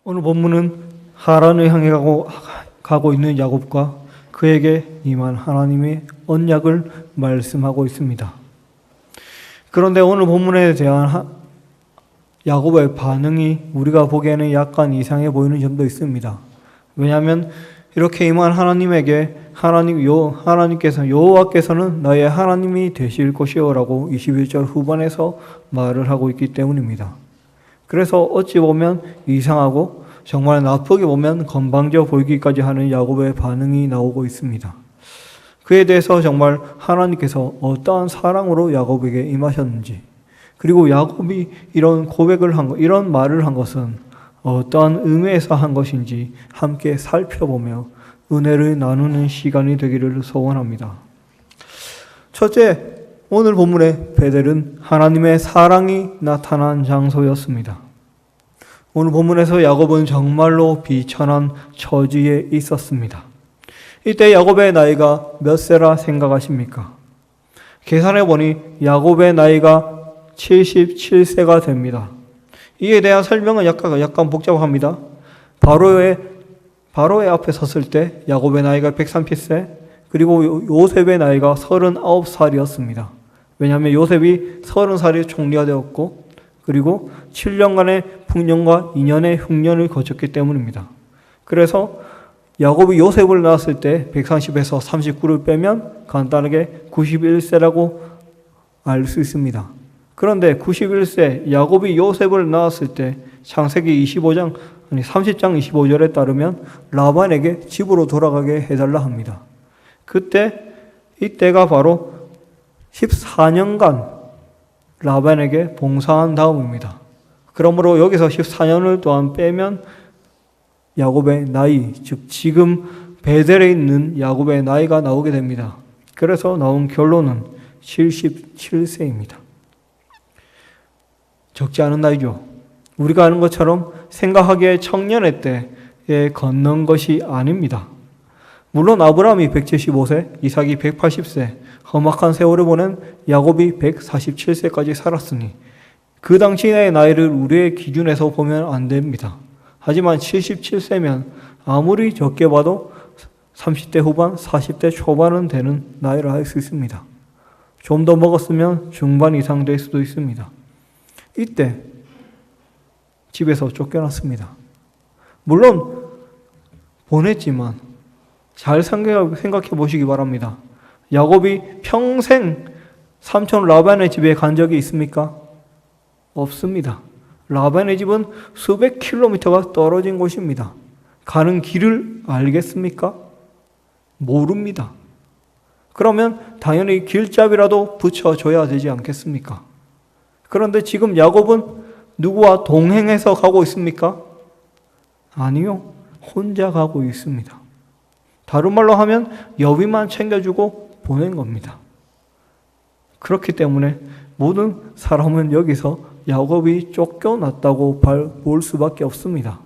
오늘 본문은 하란을 향해 가고 있는 야곱과 그에게 임한 하나님의 언약을 말씀하고 있습니다. 그런데 오늘 본문에 대한 야곱의 반응이 우리가 보기에는 약간 이상해 보이는 점도 있습니다. 왜냐하면 이렇게 임한 하나님에게 하나님께서 여호와께서는 너의 하나님이 되실 것이요라고 21절 후반에서 말을 하고 있기 때문입니다. 그래서 어찌 보면 이상하고 정말 나쁘게 보면 건방져 보이기까지 하는 야곱의 반응이 나오고 있습니다. 그에 대해서 정말 하나님께서 어떠한 사랑으로 야곱에게 임하셨는지, 그리고 야곱이 이런 고백을 한 것, 이런 말을 한 것은 어떠한 의미에서 한 것인지 함께 살펴보며 은혜를 나누는 시간이 되기를 소원합니다. 첫째, 오늘 본문의 베델은 하나님의 사랑이 나타난 장소였습니다. 오늘 본문에서 야곱은 정말로 비천한 처지에 있었습니다. 이때 야곱의 나이가 몇 세라 생각하십니까? 계산해 보니 야곱의 나이가 77세가 됩니다. 이에 대한 설명은 약간 복잡합니다. 바로의 앞에 섰을 때 야곱의 나이가 130세, 그리고 요셉의 나이가 39살이었습니다. 왜냐하면 요셉이 30살에 총리가 되었고, 그리고 7년간의 풍년과 2년의 흉년을 거쳤기 때문입니다. 그래서 야곱이 요셉을 낳았을 때 130에서 39를 빼면 간단하게 91세라고 알 수 있습니다. 그런데 91세 야곱이 요셉을 낳았을 때 창세기 30장 25절에 따르면 라반에게 집으로 돌아가게 해달라 합니다. 이때가 바로 14년간 라반에게 봉사한 다음입니다. 그러므로 여기서 14년을 또한 빼면 야곱의 나이, 즉 지금 베델에 있는 야곱의 나이가 나오게 됩니다. 그래서 나온 결론은 77세입니다. 적지 않은 나이죠. 우리가 아는 것처럼 생각하기에 청년의 때에 걷는 것이 아닙니다. 물론 아브라함이 175세, 이삭이 180세, 험악한 세월을 보낸 야곱이 147세까지 살았으니 그 당시의 나이를 우리의 기준에서 보면 안 됩니다. 하지만 77세면 아무리 적게 봐도 30대 후반, 40대 초반은 되는 나이를 알 수 있습니다. 좀 더 먹었으면 중반 이상 될 수도 있습니다. 이때 집에서 쫓겨났습니다. 물론 보냈지만 잘 생각해 보시기 바랍니다. 야곱이 평생 삼촌 라반의 집에 간 적이 있습니까? 없습니다. 라반의 집은 수백 킬로미터가 떨어진 곳입니다. 가는 길을 알겠습니까? 모릅니다. 그러면 당연히 길잡이라도 붙여줘야 되지 않겠습니까? 그런데 지금 야곱은 누구와 동행해서 가고 있습니까? 아니요. 혼자 가고 있습니다. 다른 말로 하면 여비만 챙겨주고 보낸 겁니다. 그렇기 때문에 모든 사람은 여기서 야곱이 쫓겨났다고 볼 수밖에 없습니다.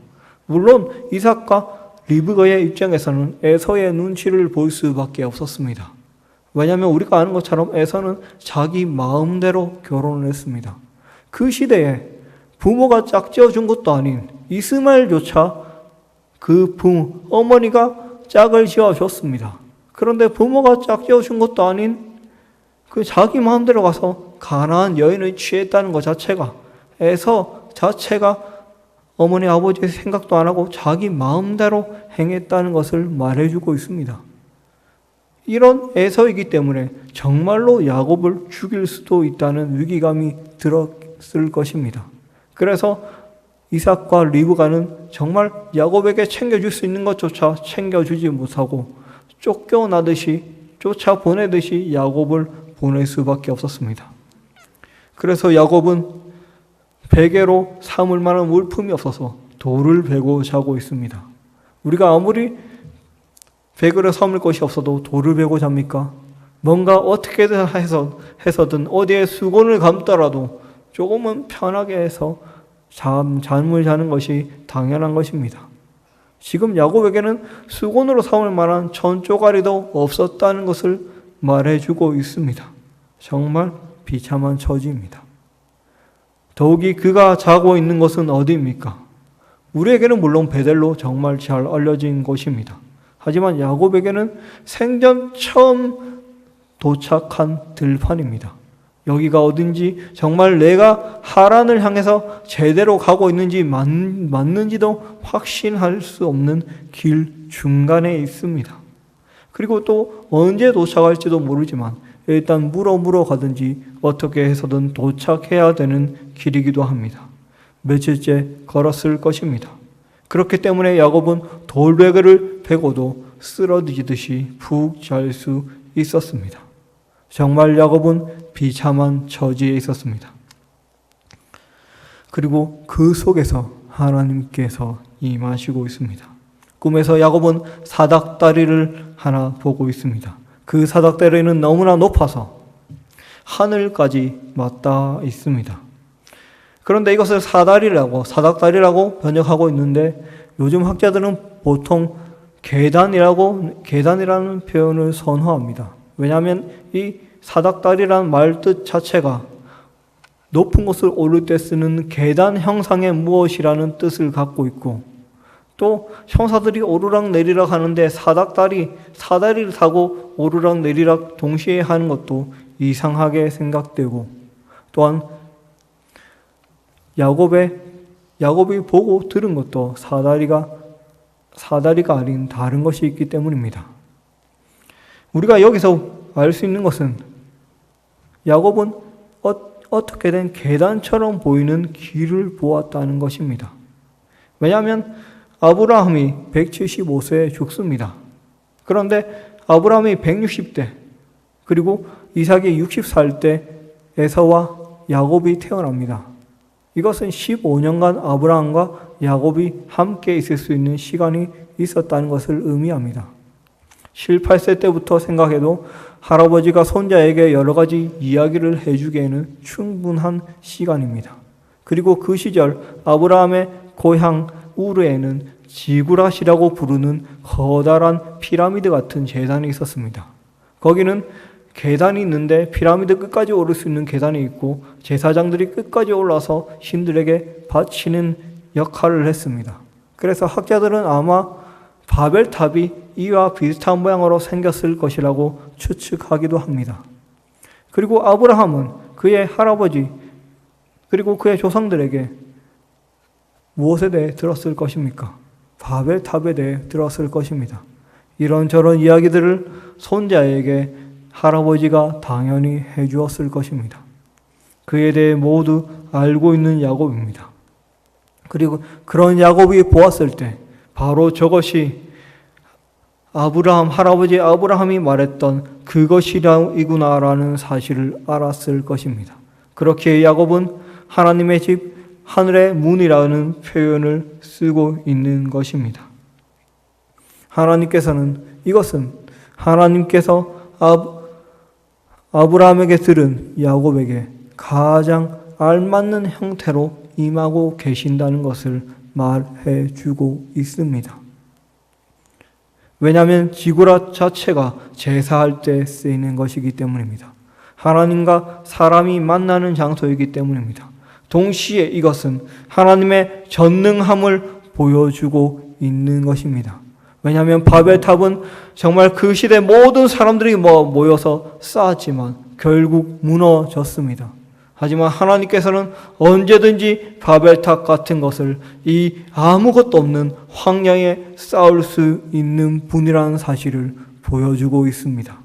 물론 이삭과 리브가의 입장에서는 에서의 눈치를 볼 수밖에 없었습니다. 왜냐하면 우리가 아는 것처럼 에서는 자기 마음대로 결혼을 했습니다. 그 시대에 부모가 짝지어 준 것도 아닌 이스마엘조차 어머니가 짝을 지어줬습니다. 그런데 부모가 짝지어 준 것도 아닌 그 자기 마음대로 가서 가나안 여인을 취했다는 것 자체가 에서 자체가 어머니 아버지의 생각도 안 하고 자기 마음대로 행했다는 것을 말해주고 있습니다. 이런 에서이기 때문에 정말로 야곱을 죽일 수도 있다는 위기감이 들었을 것입니다. 그래서 이삭과 리브가는 정말 야곱에게 챙겨줄 수 있는 것조차 챙겨주지 못하고 쫓아보내듯이 야곱을 보낼 수밖에 없었습니다. 그래서 야곱은 베개로 삼을 만한 물품이 없어서 돌을 베고 자고 있습니다. 우리가 아무리 베개로 삼을 것이 없어도 돌을 베고 잡니까? 뭔가 어떻게든 해서든 어디에 수건을 감더라도 조금은 편하게 해서 잠을 자는 것이 당연한 것입니다. 지금 야곱에게는 수건으로 삼을 만한 전조가리도 없었다는 것을 말해주고 있습니다. 정말 비참한 처지입니다. 더욱이 그가 자고 있는 곳은 어디입니까? 우리에게는 물론 베델로 정말 잘 알려진 곳입니다. 하지만 야곱에게는 생전 처음 도착한 들판입니다. 여기가 어딘지, 정말 내가 하란을 향해서 제대로 가고 있는지 맞는지도 확신할 수 없는 길 중간에 있습니다. 그리고 또 언제 도착할지도 모르지만 일단 물어 가든지 어떻게 해서든 도착해야 되는 길이기도 합니다. 며칠째 걸었을 것입니다. 그렇기 때문에 야곱은 돌베개를 베고도 쓰러지듯이 푹 잘 수 있었습니다. 정말 야곱은 비참한 처지에 있었습니다. 그리고 그 속에서 하나님께서 임하시고 있습니다. 꿈에서 야곱은 사닥다리를 하나 보고 있습니다. 그 사닥다리는 너무나 높아서 하늘까지 맞닿아 있습니다. 그런데 이것을 사닥다리라고 번역하고 있는데, 요즘 학자들은 보통 계단이라는 표현을 선호합니다. 왜냐하면 이 사닥다리라는 말 뜻 자체가 높은 곳을 오를 때 쓰는 계단 형상의 무엇이라는 뜻을 갖고 있고, 또 형사들이 오르락 내리락 하는데 사다리를 타고 오르락 내리락 동시에 하는 것도 이상하게 생각되고, 또한 야곱이 보고 들은 것도 사다리가 아닌 다른 것이 있기 때문입니다. 우리가 여기서 알 수 있는 것은 야곱은 어떻게든 계단처럼 보이는 길을 보았다는 것입니다. 왜냐하면 아브라함이 175세에 죽습니다. 그런데 아브라함이 160대, 그리고 이삭이 60살 때 에서와 야곱이 태어납니다. 이것은 15년간 아브라함과 야곱이 함께 있을 수 있는 시간이 있었다는 것을 의미합니다. 7, 8세 때부터 생각해도 할아버지가 손자에게 여러 가지 이야기를 해주기에는 충분한 시간입니다. 그리고 그 시절 아브라함의 고향 우르에는 지구랏이라고 부르는 커다란 피라미드 같은 제단이 있었습니다. 거기는 계단이 있는데 피라미드 끝까지 오를 수 있는 계단이 있고, 제사장들이 끝까지 올라서 신들에게 바치는 역할을 했습니다. 그래서 학자들은 아마 바벨탑이 이와 비슷한 모양으로 생겼을 것이라고 추측하기도 합니다. 그리고 아브라함은 그의 할아버지 그리고 그의 조상들에게 무엇에 대해 들었을 것입니까? 바벨탑에 대해 들었을 것입니다. 이런저런 이야기들을 손자에게 할아버지가 당연히 해주었을 것입니다. 그에 대해 모두 알고 있는 야곱입니다. 그리고 그런 야곱이 보았을 때 바로 저것이 할아버지 아브라함이 말했던 그것이구나라는 사실을 알았을 것입니다. 그렇게 야곱은 하나님의 집, 하늘의 문이라는 표현을 쓰고 있는 것입니다. 이것은 하나님께서 아브라함에게 들은 야곱에게 가장 알맞는 형태로 임하고 계신다는 것을 말해 주고 있습니다. 왜냐하면 지구라 자체가 제사할 때 쓰이는 것이기 때문입니다. 하나님과 사람이 만나는 장소이기 때문입니다. 동시에 이것은 하나님의 전능함을 보여주고 있는 것입니다. 왜냐하면 바벨탑은 정말 그 시대 모든 사람들이 모여서 쌓았지만 결국 무너졌습니다. 하지만 하나님께서는 언제든지 바벨탑 같은 것을 이 아무것도 없는 황량에 쌓을 수 있는 분이라는 사실을 보여주고 있습니다.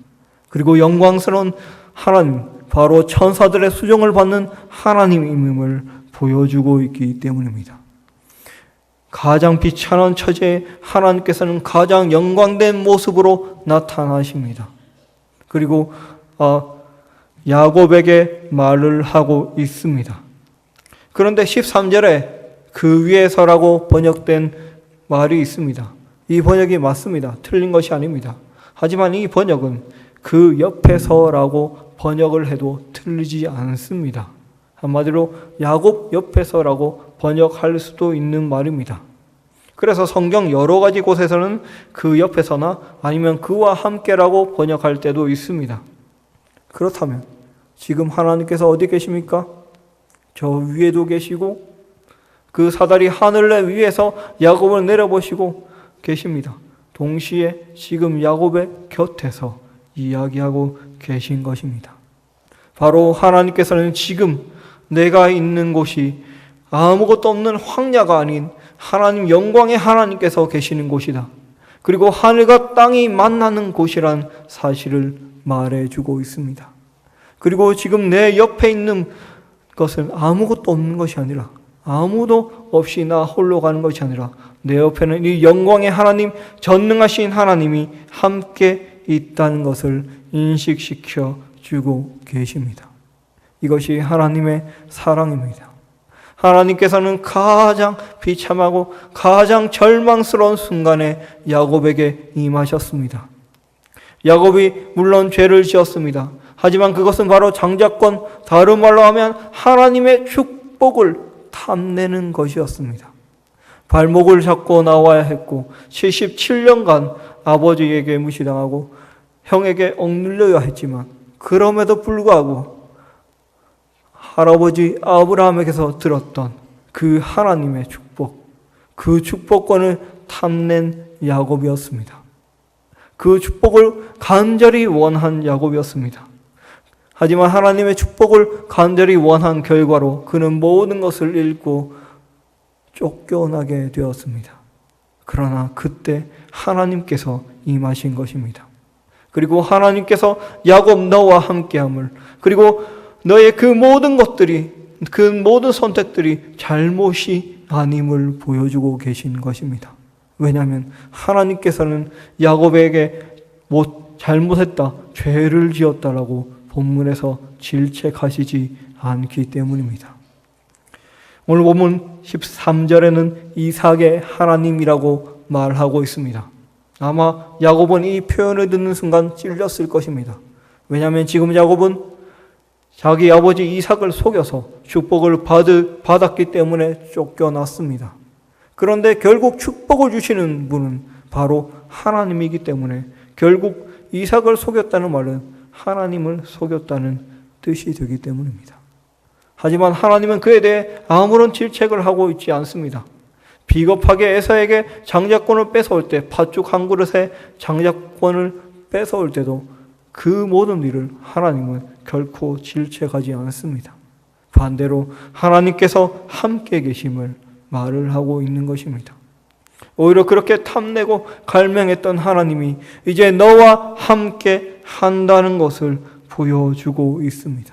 그리고 영광스러운 하나님, 바로 천사들의 수종을 받는 하나님임을 보여주고 있기 때문입니다. 가장 비천한 처지에 하나님께서는 가장 영광된 모습으로 나타나십니다. 그리고 야곱에게 말을 하고 있습니다. 그런데 13절에 그 위에서라고 번역된 말이 있습니다. 이 번역이 맞습니다. 틀린 것이 아닙니다. 하지만 이 번역은 그 옆에서라고 번역을 해도 틀리지 않습니다. 한마디로 야곱 옆에서라고 번역할 수도 있는 말입니다. 그래서 성경 여러 가지 곳에서는 그 옆에서나 아니면 그와 함께라고 번역할 때도 있습니다. 그렇다면 지금 하나님께서 어디 계십니까? 저 위에도 계시고 그 사다리 하늘 위에서 야곱을 내려보시고 계십니다. 동시에 지금 야곱의 곁에서 이야기하고 계신 것입니다. 바로 하나님께서는 지금 내가 있는 곳이 아무것도 없는 황야가 아닌 하나님 영광의 하나님께서 계시는 곳이다. 그리고 하늘과 땅이 만나는 곳이란 사실을 말해주고 있습니다. 그리고 지금 내 옆에 있는 것은 아무것도 없는 것이 아니라, 아무도 없이 나 홀로 가는 것이 아니라 내 옆에는 이 영광의 하나님, 전능하신 하나님이 함께 있다는 것을 인식시켜 주고 계십니다. 이것이 하나님의 사랑입니다. 하나님께서는 가장 비참하고 가장 절망스러운 순간에 야곱에게 임하셨습니다. 야곱이 물론 죄를 지었습니다. 하지만 그것은 바로 장자권, 다른 말로 하면 하나님의 축복을 탐내는 것이었습니다. 발목을 잡고 나와야 했고 77년간 아버지에게 무시당하고 형에게 억눌려야 했지만 그럼에도 불구하고 할아버지 아브라함에게서 들었던 그 하나님의 축복, 그 축복권을 탐낸 야곱이었습니다. 그 축복을 간절히 원한 야곱이었습니다. 하지만 하나님의 축복을 간절히 원한 결과로 그는 모든 것을 잃고 쫓겨나게 되었습니다. 그러나 그때 하나님께서 임하신 것입니다. 그리고 하나님께서 야곱 너와 함께함을, 그리고 너의 그 모든 것들이, 그 모든 선택들이 잘못이 아님을 보여주고 계신 것입니다. 왜냐하면 하나님께서는 야곱에게 잘못했다, 죄를 지었다라고 본문에서 질책하시지 않기 때문입니다. 오늘 본문 13절에는 이삭의 하나님이라고 말하고 있습니다. 아마 야곱은 이 표현을 듣는 순간 찔렸을 것입니다. 왜냐하면 지금 야곱은 자기 아버지 이삭을 속여서 축복을 받았기 때문에 쫓겨났습니다. 그런데 결국 축복을 주시는 분은 바로 하나님이기 때문에 결국 이삭을 속였다는 말은 하나님을 속였다는 뜻이 되기 때문입니다. 하지만 하나님은 그에 대해 아무런 질책을 하고 있지 않습니다. 비겁하게 에사에게 장자권을 뺏어올 때, 팥죽 한 그릇에 장자권을 뺏어올 때도 그 모든 일을 하나님은 결코 질책하지 않습니다. 반대로 하나님께서 함께 계심을 말을 하고 있는 것입니다. 오히려 그렇게 탐내고 갈망했던 하나님이 이제 너와 함께 한다는 것을 보여주고 있습니다.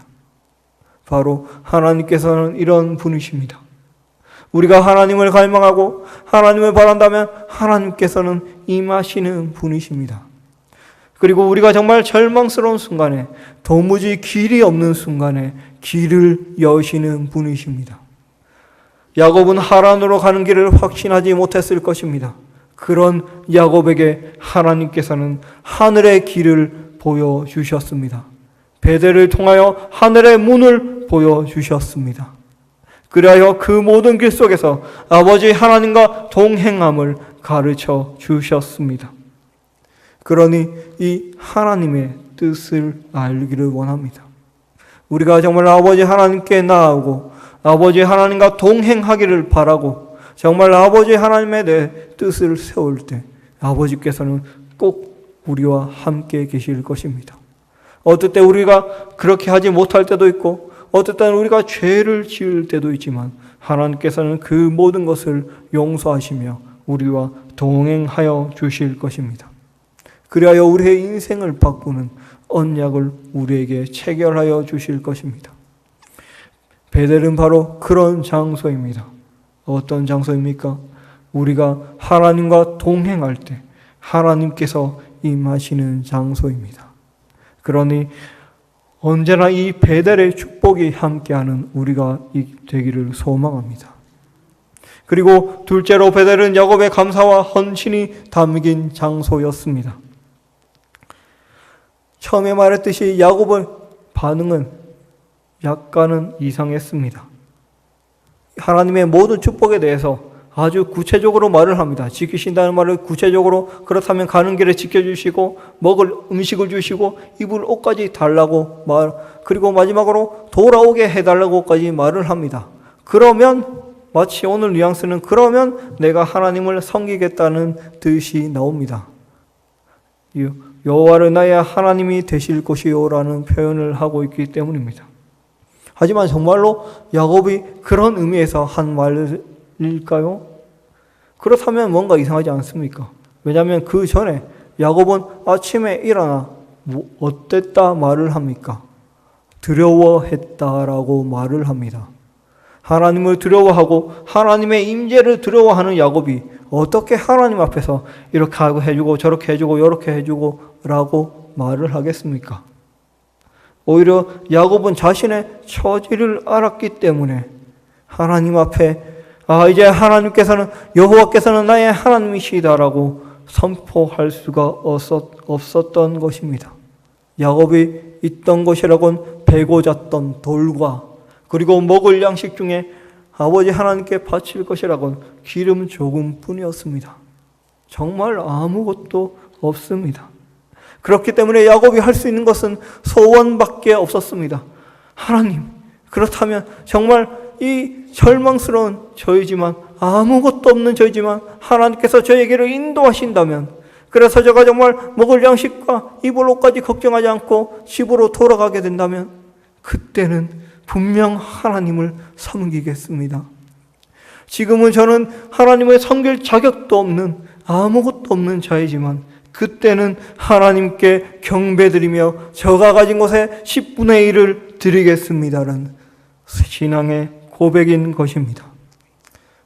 바로 하나님께서는 이런 분이십니다. 우리가 하나님을 갈망하고 하나님을 바란다면 하나님께서는 임하시는 분이십니다. 그리고 우리가 정말 절망스러운 순간에, 도무지 길이 없는 순간에 길을 여시는 분이십니다. 야곱은 하란으로 가는 길을 확신하지 못했을 것입니다. 그런 야곱에게 하나님께서는 하늘의 길을 보여주셨습니다. 베델을 통하여 하늘의 문을 보여주셨습니다. 그리하여 그 모든 길 속에서 아버지 하나님과 동행함을 가르쳐 주셨습니다. 그러니 이 하나님의 뜻을 알기를 원합니다. 우리가 정말 아버지 하나님께 나아오고 아버지 하나님과 동행하기를 바라고 정말 아버지 하나님의 내 뜻을 세울 때 아버지께서는 꼭 우리와 함께 계실 것입니다. 어떨 때 우리가 그렇게 하지 못할 때도 있고 어떨 때는 우리가 죄를 지을 때도 있지만 하나님께서는 그 모든 것을 용서하시며 우리와 동행하여 주실 것입니다. 그리하여 우리의 인생을 바꾸는 언약을 우리에게 체결하여 주실 것입니다. 베델은 바로 그런 장소입니다. 어떤 장소입니까? 우리가 하나님과 동행할 때 하나님께서 임하시는 장소입니다. 그러니 언제나 이 베델의 축복이 함께하는 우리가 되기를 소망합니다. 그리고 둘째로 베델은 야곱의 감사와 헌신이 담긴 장소였습니다. 처음에 말했듯이 야곱의 반응은 약간은 이상했습니다. 하나님의 모든 축복에 대해서 아주 구체적으로 말을 합니다. 지키신다는 말을 구체적으로, 그렇다면 가는 길에 지켜주시고 먹을 음식을 주시고 입을 옷까지 달라고 그리고 마지막으로 돌아오게 해달라고까지 말을 합니다. 그러면 마치 오늘 뉘앙스는 그러면 내가 하나님을 섬기겠다는 뜻이 나옵니다. 여호와를 나의 하나님이 되실 것이요라는 표현을 하고 있기 때문입니다. 하지만 정말로 야곱이 그런 의미에서 한 말일까요? 그렇다면 뭔가 이상하지 않습니까? 왜냐하면 그 전에 야곱은 아침에 일어나 어땠다 말을 합니까? 두려워했다라고 말을 합니다. 하나님을 두려워하고 하나님의 임재를 두려워하는 야곱이 어떻게 하나님 앞에서 이렇게 하고 해주고 저렇게 해주고 이렇게 해주고 라고 말을 하겠습니까? 오히려 야곱은 자신의 처지를 알았기 때문에 하나님 앞에 이제 하나님께서는 여호와께서는 나의 하나님이시다라고 선포할 수가 없었던 것입니다. 야곱이 있던 것이라곤 베고 잤던 돌과 그리고 먹을 양식 중에 아버지 하나님께 바칠 것이라곤 기름 조금뿐이었습니다. 정말 아무것도 없습니다. 그렇기 때문에 야곱이 할 수 있는 것은 소원밖에 없었습니다. 하나님, 그렇다면 정말 이 절망스러운 저희지만 아무것도 없는 저희지만 하나님께서 저에게를 인도하신다면 그래서 제가 정말 먹을 양식과 입을 옷까지 걱정하지 않고 집으로 돌아가게 된다면 그때는 분명 하나님을 섬기겠습니다. 지금은 저는 하나님을 섬길 자격도 없는 아무것도 없는 자이지만 그때는 하나님께 경배드리며 저가 가진 것의 10분의 1을 드리겠습니다라는 신앙의 고백인 것입니다.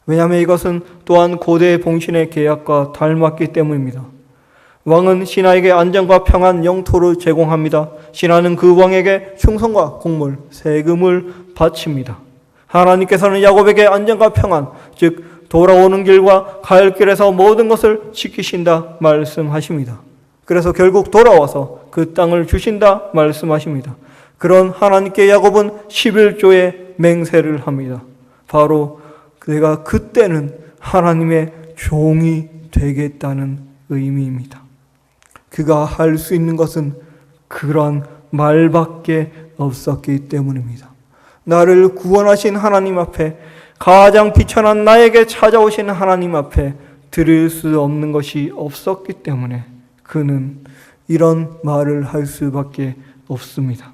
왜냐하면 이것은 또한 고대 봉신의 계약과 닮았기 때문입니다. 왕은 신하에게 안전과 평안, 영토를 제공합니다. 신하는 그 왕에게 충성과 공물, 세금을 바칩니다. 하나님께서는 야곱에게 안전과 평안, 즉 돌아오는 길과 갈 길에서 모든 것을 지키신다 말씀하십니다. 그래서 결국 돌아와서 그 땅을 주신다 말씀하십니다. 그런 하나님께 야곱은 11조의 맹세를 합니다. 바로 내가 그때는 하나님의 종이 되겠다는 의미입니다. 그가 할 수 있는 것은 그런 말밖에 없었기 때문입니다. 나를 구원하신 하나님 앞에 가장 비천한 나에게 찾아오신 하나님 앞에 드릴 수 없는 것이 없었기 때문에 그는 이런 말을 할 수밖에 없습니다.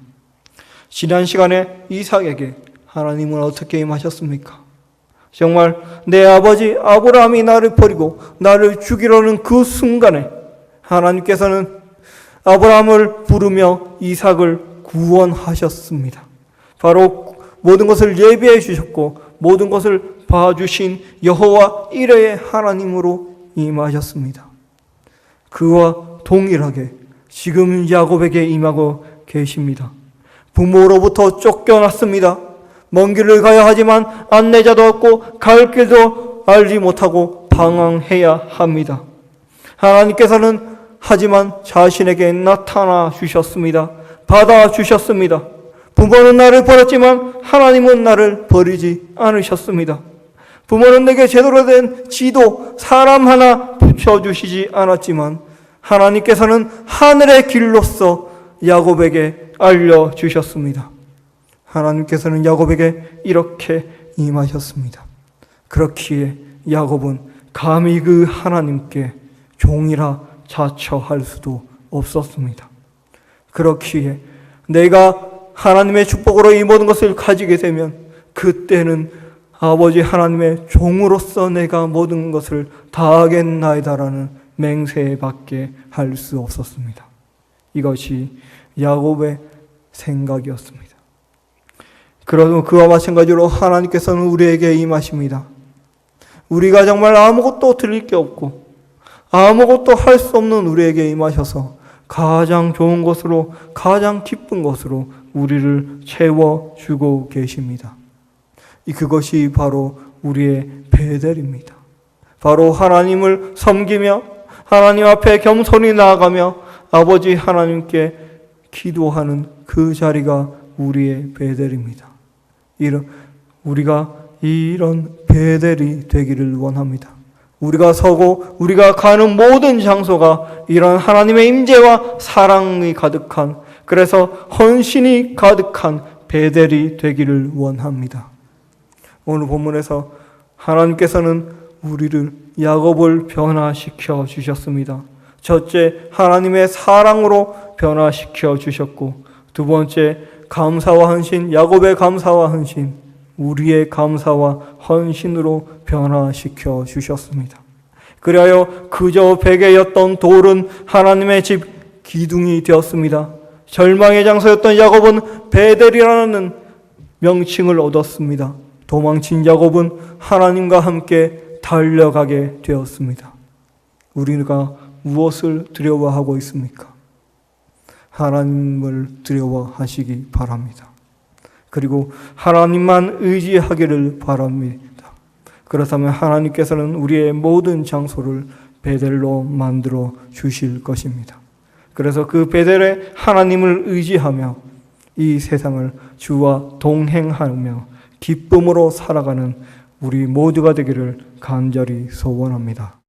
지난 시간에 이삭에게 하나님은 어떻게 임하셨습니까? 정말 내 아버지 아브라함이 나를 버리고 나를 죽이려는 그 순간에 하나님께서는 아브라함을 부르며 이삭을 구원하셨습니다. 바로 모든 것을 예비해 주셨고 모든 것을 봐주신 여호와 이레의 하나님으로 임하셨습니다. 그와 동일하게 지금 야곱에게 임하고 계십니다. 부모로부터 쫓겨났습니다. 먼 길을 가야 하지만 안내자도 없고 갈 길도 알지 못하고 방황해야 합니다. 하나님께서는 하지만 자신에게 나타나 주셨습니다. 받아 주셨습니다. 부모는 나를 버렸지만 하나님은 나를 버리지 않으셨습니다. 부모는 내게 제대로 된 지도, 사람 하나 붙여주시지 않았지만 하나님께서는 하늘의 길로서 야곱에게 알려주셨습니다. 하나님께서는 야곱에게 이렇게 임하셨습니다. 그렇기에 야곱은 감히 그 하나님께 종이라 자처할 수도 없었습니다. 그렇기에 내가 하나님의 축복으로 이 모든 것을 가지게 되면 그때는 아버지 하나님의 종으로서 내가 모든 것을 다 하겠나이다라는 맹세밖에 할 수 없었습니다. 이것이 야곱의 생각이었습니다. 그러나 그와 마찬가지로 하나님께서는 우리에게 임하십니다. 우리가 정말 아무것도 드릴 게 없고 아무것도 할 수 없는 우리에게 임하셔서 가장 좋은 것으로 가장 기쁜 것으로 우리를 채워주고 계십니다. 그것이 바로 우리의 베델입니다. 바로 하나님을 섬기며 하나님 앞에 겸손히 나아가며 아버지 하나님께 기도하는 그 자리가 우리의 베델입니다. 우리가 이런 베델이 되기를 원합니다. 우리가 서고 우리가 가는 모든 장소가 이런 하나님의 임재와 사랑이 가득한, 그래서 헌신이 가득한 베델이 되기를 원합니다. 오늘 본문에서 하나님께서는 우리를 야곱을 변화시켜 주셨습니다. 첫째, 하나님의 사랑으로 변화시켜 주셨고, 두 번째, 감사와 헌신, 야곱의 감사와 헌신, 우리의 감사와 헌신으로 변화시켜 주셨습니다. 그리하여 그저 베개였던 돌은 하나님의 집 기둥이 되었습니다. 절망의 장소였던 야곱은 베델이라는 명칭을 얻었습니다. 도망친 야곱은 하나님과 함께 달려가게 되었습니다. 우리가 무엇을 두려워하고 있습니까? 하나님을 두려워하시기 바랍니다. 그리고 하나님만 의지하기를 바랍니다. 그렇다면 하나님께서는 우리의 모든 장소를 베델로 만들어 주실 것입니다. 그래서 그 베델에 하나님을 의지하며 이 세상을 주와 동행하며 기쁨으로 살아가는 우리 모두가 되기를 간절히 소원합니다.